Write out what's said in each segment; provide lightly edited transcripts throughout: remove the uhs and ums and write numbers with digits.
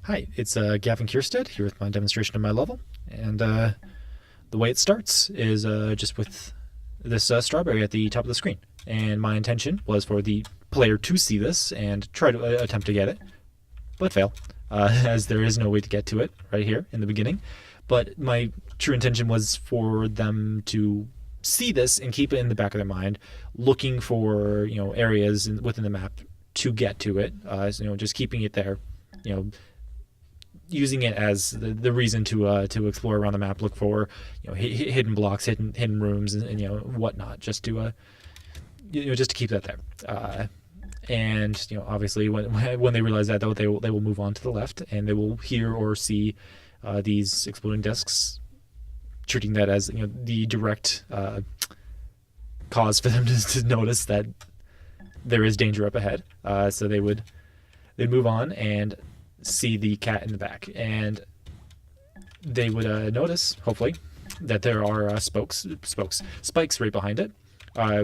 Hi, it's Gavin Kierstead here with my demonstration of my level, and the way it starts is just with this strawberry at the top of the screen. And my intention was for the player to see this and try to attempt to get it, but fail, as there is no way to get to it right here in the beginning. But my true intention was for them to see this and keep it in the back of their mind, looking for areas within the map to get to it. So, just keeping it there, you know, using it as the reason to explore around the map, look for hidden blocks, hidden rooms, and whatnot, just to just to keep that there. And obviously, when they realize that, though, they will move on to the left, and they will hear or see these exploding discs, treating that as the direct cause for them to notice that there is danger up ahead. So they'd move on and see the cat in the back, and they would notice, hopefully, that there are spikes right behind it,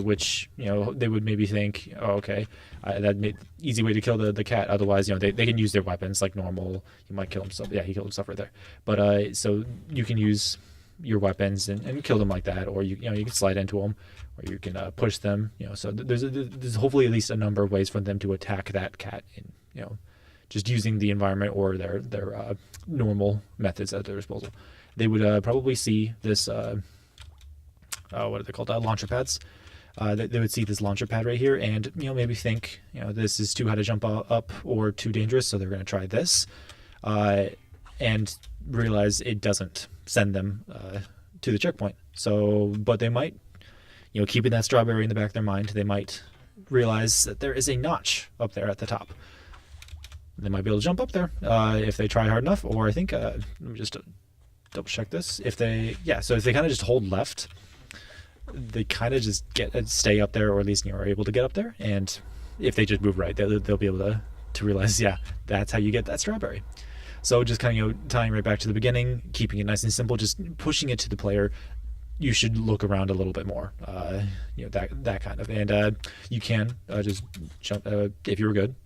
which they would maybe think, oh, okay, that made easy way to kill the cat. Otherwise, they can use their weapons like normal. He might kill himself. Yeah, he killed himself right there. But so you can use your weapons and kill them like that, or you can slide into them, or you can push them. So there's hopefully at least a number of ways for them to attack that cat in just using the environment or their normal methods at their disposal. They would probably see this, what are they called? Launcher pads. They would see this launcher pad right here and, maybe think, this is too high to jump up or too dangerous, so they're going to try this, and realize it doesn't send them to the checkpoint. So, but they might, keeping that strawberry in the back of their mind, they might realize that there is a notch up there at the top. They might be able to jump up there if they try hard enough, or I think, let me just double check this. So if they kind of just hold left, they kind of just stay up there, or at least are able to get up there. And if they just move right, they'll be able to realize, yeah, that's how you get that strawberry. So just kind of tying right back to the beginning, keeping it nice and simple, just pushing it to the player. You should look around a little bit more, that kind of, and you can just jump if you were good.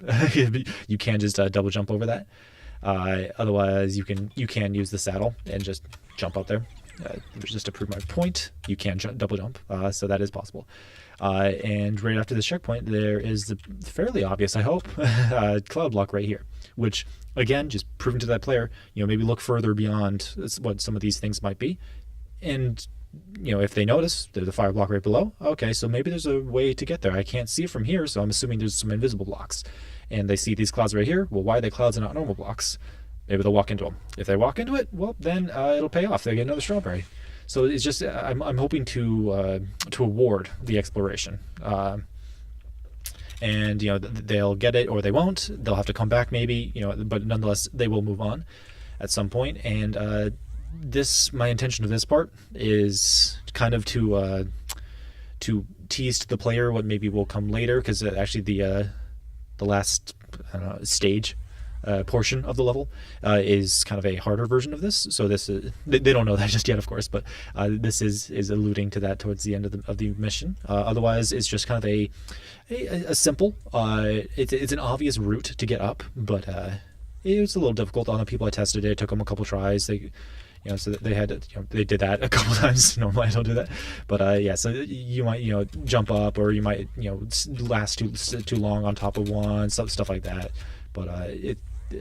You can just double jump over that. Otherwise, you can use the saddle and just jump up there. Just to prove my point, you can double jump, so that is possible. And right after this checkpoint, there is the fairly obvious, I hope, cloud block right here, which again, just proving to that player, maybe look further beyond what some of these things might be, and if they notice there's a fire block right below, okay, so maybe there's a way to get there. I can't see it from here, so I'm assuming there's some invisible blocks. And they see these clouds right here. Well, why are they clouds and not normal blocks? Maybe they'll walk into them. If they walk into it, well, then it'll pay off. They get another strawberry. So it's just I'm hoping to award the exploration. And they'll get it or they won't. They'll have to come back maybe. But nonetheless, they will move on at some point. And my intention of this part is kind of to tease to the player what maybe will come later, because actually the last stage portion of the level is kind of a harder version of this. So this they don't know that just yet, of course, but this is alluding to that towards the end of the mission. Otherwise, it's just kind of a simple. It's an obvious route to get up, but it was a little difficult on the people I tested it. It took them a couple tries. So they had they did that a couple times. Normally I don't do that, but so you might jump up, or you might last too long on top of one, stuff like that. But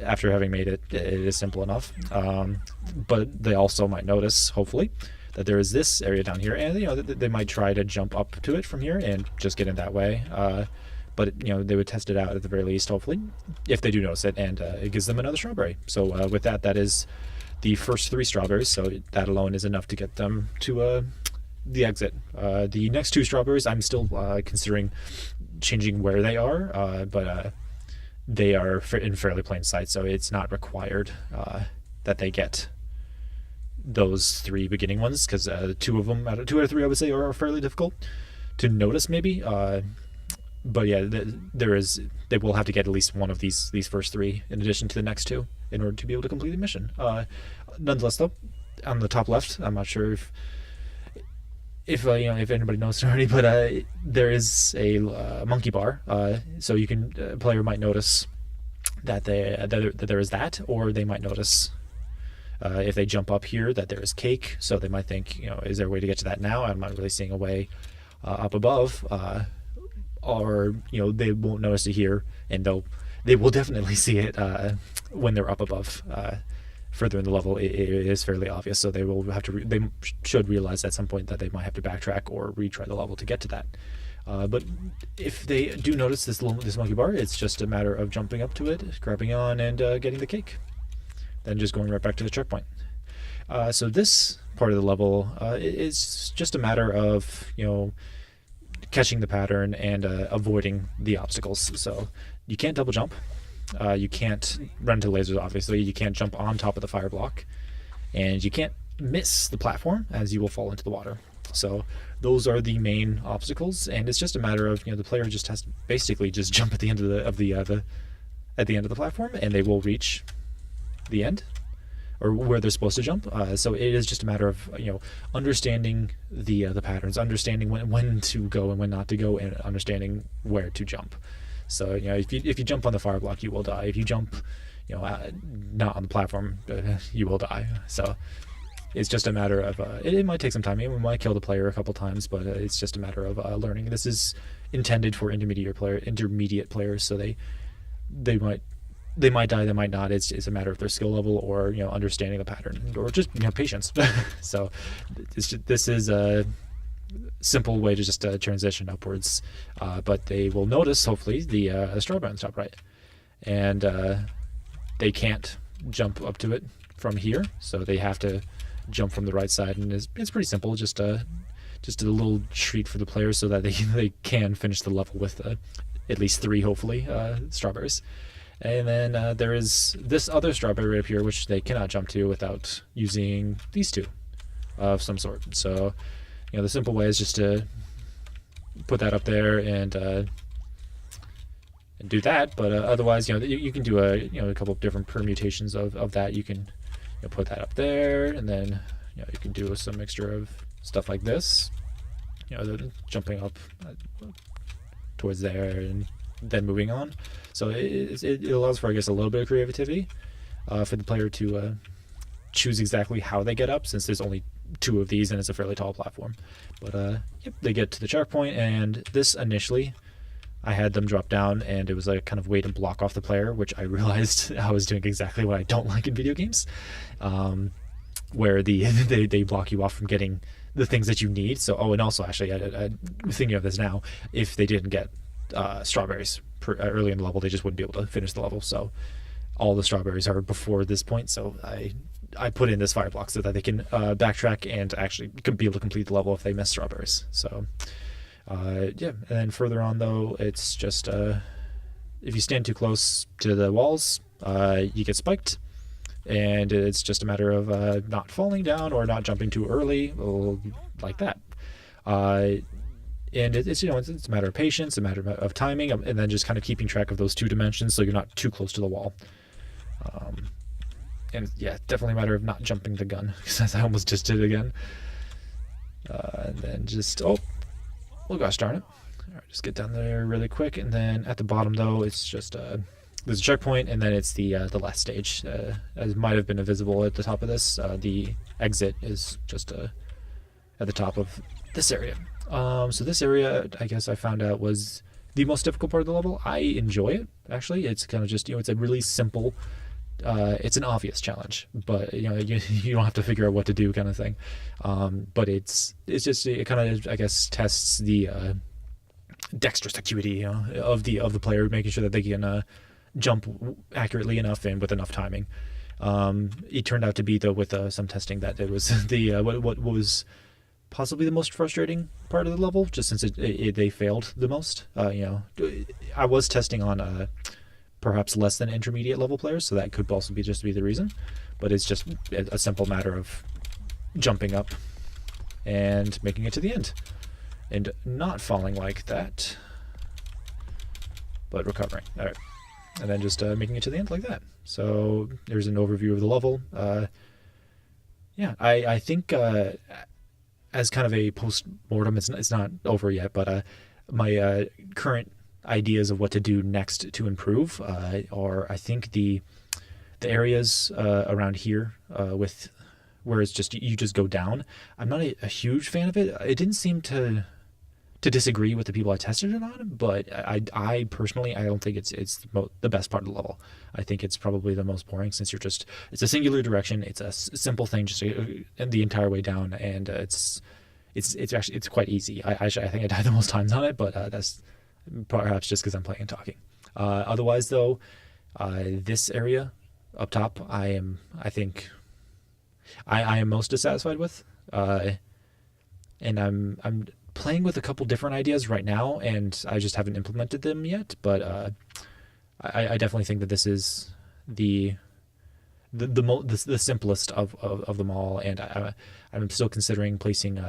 after having made it, it is simple enough. But they also might notice, hopefully, that there is this area down here, and they might try to jump up to it from here and just get in that way. But they would test it out at the very least, hopefully, if they do notice it, and it gives them another strawberry. So with that is the first 3 strawberries, so that alone is enough to get them to the exit. The next 2 strawberries, I'm still considering changing where they are, but they are in fairly plain sight, so it's not required that they get those 3 beginning ones, because 2 out of 3 I would say are fairly difficult to notice maybe. But yeah, they will have to get at least one of these first 3 in addition to the next 2 in order to be able to complete the mission. Nonetheless, though, on the top left, I'm not sure if anybody knows already, but there is a monkey bar, so you can player might notice that there is that, or they might notice if they jump up here that there is cake, so they might think, is there a way to get to that now? I'm not really seeing a way up above, or they won't notice it here, and they will definitely see it when they're up above. Further in the level, it is fairly obvious, so they will have to. They should realize at some point that they might have to backtrack or retry the level to get to that. But if they do notice this monkey bar, it's just a matter of jumping up to it, grabbing on, and getting the cake. Then just going right back to the checkpoint. So this part of the level is just a matter of catching the pattern and avoiding the obstacles. So you can't double jump. You can't run into lasers, obviously. You can't jump on top of the fire block. And you can't miss the platform, as you will fall into the water. So those are the main obstacles, and it's just a matter of the player just has to basically just jump at the end of the platform, and they will reach the end, or where they're supposed to jump. So it is just a matter of understanding the patterns, understanding when to go and when not to go, and understanding where to jump. So if you jump on the fire block, you will die. If you jump not on the platform, you will die. So it's just a matter of it might take some time. We might kill the player a couple times, but it's just a matter of learning. This is intended for intermediate players, so they might die, they might not. It's a matter of their skill level, or understanding the pattern, or just patience. So this is a simple way to just transition upwards, but they will notice hopefully the strawberry on the top right, and they can't jump up to it from here, so they have to jump from the right side, and it's pretty simple, just a little treat for the players so that they can finish the level with at least 3 hopefully strawberries. And then there is this other strawberry right up here, which they cannot jump to without using these 2 of some sort. So the simple way is just to put that up there and do that. But otherwise, you can do a couple of different permutations of that. You can put that up there, and then you can do some mixture of stuff like this, jumping up towards there and then moving on. So it allows for, I guess, a little bit of creativity for the player to choose exactly how they get up, since there's only 2 of these and it's a fairly tall platform. But yep, they get to the checkpoint, and this initially I had them drop down, and it was a kind of way to block off the player, which I realized I was doing exactly what I don't like in video games, where they block you off from getting the things that you need. So, and also, actually, I'm thinking of this now, if they didn't get strawberries early in the level, they just wouldn't be able to finish the level. So all the strawberries are before this point, so I put in this fire block so that they can backtrack and actually be able to complete the level if they miss strawberries. So yeah, and then further on though, it's just if you stand too close to the walls, you get spiked, and it's just a matter of not falling down or not jumping too early, like that. And it's a matter of patience, a matter of timing, and then just kind of keeping track of those 2 dimensions so you're not too close to the wall. And yeah, definitely a matter of not jumping the gun, because I almost just did it again. And then just, oh gosh darn it. All right, just get down there really quick, and then at the bottom though, it's just there's a checkpoint, and then it's the last stage. As might have been visible at the top of this, the exit is just at the top of this area. So this area, I guess I found out, was the most difficult part of the level. I enjoy it, actually. It's kind of just, it's a really simple, it's an obvious challenge, but you don't have to figure out what to do, kind of thing. But it's just, it kind of, I guess, tests the dexterous acuity of the player, making sure that they can jump accurately enough and with enough timing. It turned out to be, though, with some testing, that it was the what was possibly the most frustrating part of the level, just since they failed the most. I was testing on perhaps less than intermediate level players, so that could also be the reason. But it's just a simple matter of jumping up and making it to the end, and not falling like that, but recovering. All right, and then just making it to the end like that. So there's an overview of the level. Yeah, I think as kind of a post-mortem, it's not over yet, but my current ideas of what to do next to improve, or I think the areas around here with where it's just you just go down. I'm not a huge fan of it. It didn't seem to disagree with the people I tested it on, but I personally I don't think it's the best part of the level. I think it's probably the most boring since it's a singular direction. It's a simple thing just the entire way down, and it's quite easy. I think I died the most times on it, but that's perhaps just because I'm playing and talking. Otherwise, though, this area up top, I think I am most dissatisfied with, and I'm playing with a couple different ideas right now, and I just haven't implemented them yet. But I definitely think that this is the simplest of them all, and I'm still considering placing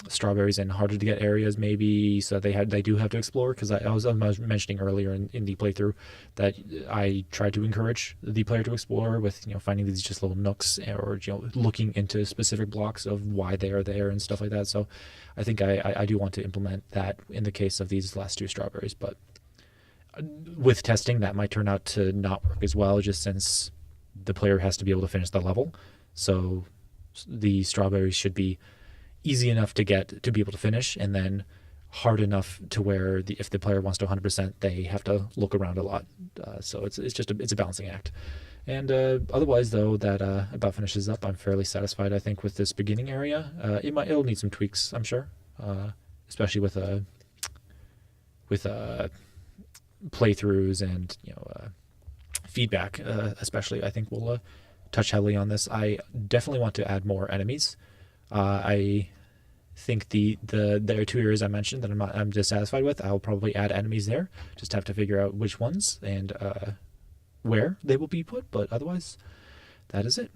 strawberries in harder to get areas maybe, so they do have to explore, because I was mentioning earlier in the playthrough that I tried to encourage the player to explore with finding these just little nooks, or looking into specific blocks of why they are there and stuff like that. So I think I do want to implement that in the case of these last two strawberries, but with testing that might turn out to not work as well, just since the player has to be able to finish the level. So the strawberries should be easy enough to get to be able to finish, and then hard enough to where if the player wants to 100%, they have to look around a lot. So it's a balancing act. And otherwise, though, that about finishes up. I'm fairly satisfied, I think, with this beginning area. It'll need some tweaks, I'm sure, especially with playthroughs and feedback, especially. I think we'll touch heavily on this. I definitely want to add more enemies. I think there are two areas I mentioned that I'm dissatisfied with. I'll probably add enemies there. Just have to figure out which ones and where they will be put. But otherwise, that is it.